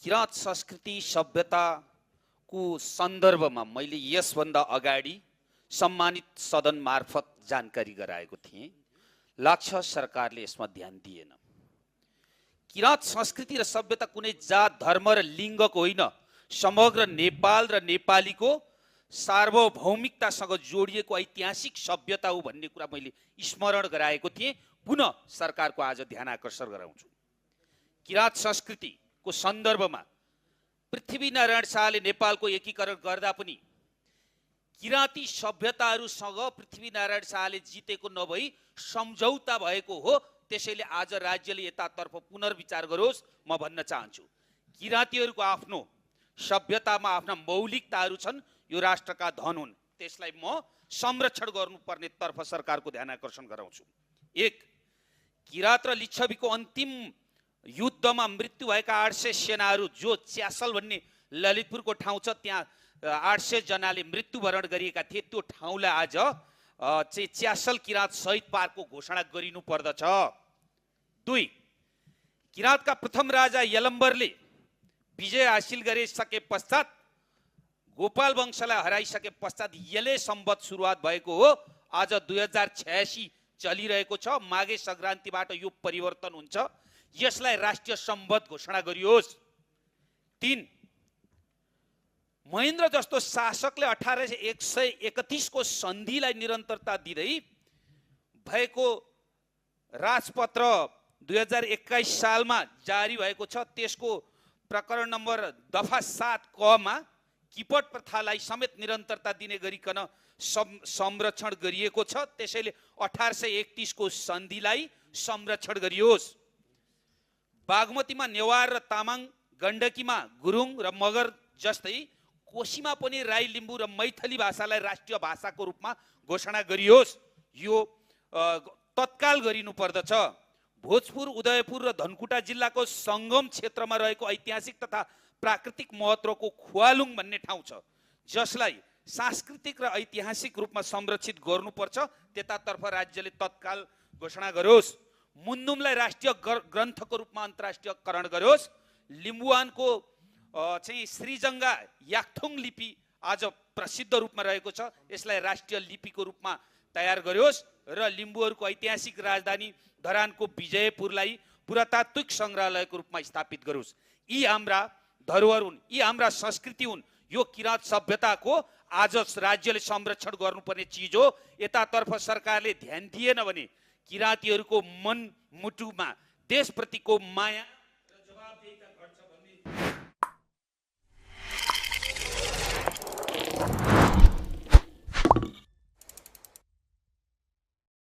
किराँत संस्कृति सभ्यताको सन्दर्भमा मैले यसभन्दा अगाडि सम्मानित सदन मार्फत जानकारी गराएको थिएँ। लाग्छ सरकारले यसमा ध्यान दिएन। किराँत संस्कृति र सभ्यता कुनै जात धर्म र लिङ्गको होइन, समग्र नेपाल र नेपालीको सार्वभौमिकतासँग जोडिएको ऐतिहासिक सभ्यता हो भन्ने कुरा मैले स्मरण गराएको थिएँ। पुनः सरकारको आज ध्यान आकर्षण गराउँछु। किराँत संस्कृतिको सन्दर्भमा पृथ्वीनारायण शाहले नेपालको एकीकरण गर्दा पनि किराँती सभ्यताहरूसँग पृथ्वीनारायण शाहले जितेको नभई सम्झौता भएको हो। त्यसैले आज राज्यले यतातर्फ पुनर्विचार गरोस् म भन्न चाहन्छु। किराँतीहरूको आफ्नो सभ्यतामा आफ्ना मौलिकताहरू छन्, यो राष्ट्रका धन हुन्, त्यसलाई म संरक्षण गर्नुपर्ने तर्फ सरकारको ध्यान आकर्षण गराउँछु। एक, किराँत र लिच्छवीको अन्तिम युद्धमा मृत्यु भएका 800 सेनाहरू जो च्यासल भन्ने ललितपुरको ठाउँ छ, त्यहाँ 800 जनाले मृत्युवरण गरिएका थिए। त्यो ठाउँलाई आज चाहिँ च्यासल किराँत शहीद पार्कको घोषणा गरिनु पर्दछ। 2, किराँतका प्रथम राजा यलम्बरले विजय हासिल गरिसके पश्चात गोपाल वंशलाई हराइसके पश्चात यले सम्वत सुरुवात भएको हो। आज 2086 चलिरहेको छ। माघे संक्रान्तिबाट यो परिवर्तन हुन्छ। यसलाई राष्ट्रिय सम्वत घोषणा गरियोस्। 3, महेन्द्र जस्तो शासकले 1831 को सन्धिलाई निरन्तरता दिँदै भएको राजपत्र 2021 सालमा जारी भएको छ। त्यसको प्रकरण नम्बर दफा 7 क मा किपट प्रथालाई समेत निरन्तरता दिने गरिकन संरक्षण गरिएको छ। त्यसैले 1831 को सन्धिलाई संरक्षण गरियोस्। बागमतीमा नेवार र तामाङ, गण्डकीमा गुरुङ र मगर जस्तै कोशीमा पनि राई, लिम्बू र मैथली भाषालाई राष्ट्रिय भाषाको रूपमा घोषणा गरियोस्। यो तत्काल गरिनु पर्दछ। भोजपुर, उदयपुर र धनकुटा जिल्लाको सङ्गम क्षेत्रमा रहेको ऐतिहासिक तथा प्राकृतिक महत्त्वको खुवालुङ भन्ने ठाउँ छ, जसलाई सांस्कृतिक र ऐतिहासिक रूपमा संरक्षित गर्नुपर्छ। त्यतातर्फ राज्यले तत्काल घोषणा गरोस्। मुन्नुमलाई राष्ट्रिय ग्रन्थको रूपमा अन्तर्राष्ट्रियकरण गरोस्। लिम्बुवानको चाहिँ श्रीजङ्गा याक्थुङ लिपि आज प्रसिद्ध रूपमा रहेको छ, यसलाई राष्ट्रिय लिपिको रूपमा तयार गरोस् र लिम्बुहरूको ऐतिहासिक राजधानी धरानको विजयपुरलाई पुरातात्विक सङ्ग्रहालयको रूपमा स्थापित गरोस्। यी हाम्रा धरोहर हुन्, यी हाम्रा संस्कृति हुन्। यो किराँत सभ्यताको आज राज्यले संरक्षण गर्नुपर्ने चिज हो। यतातर्फ सरकारले ध्यान दिएन भने किराँतीहरूको मन मुटुमा देशप्रतिको माया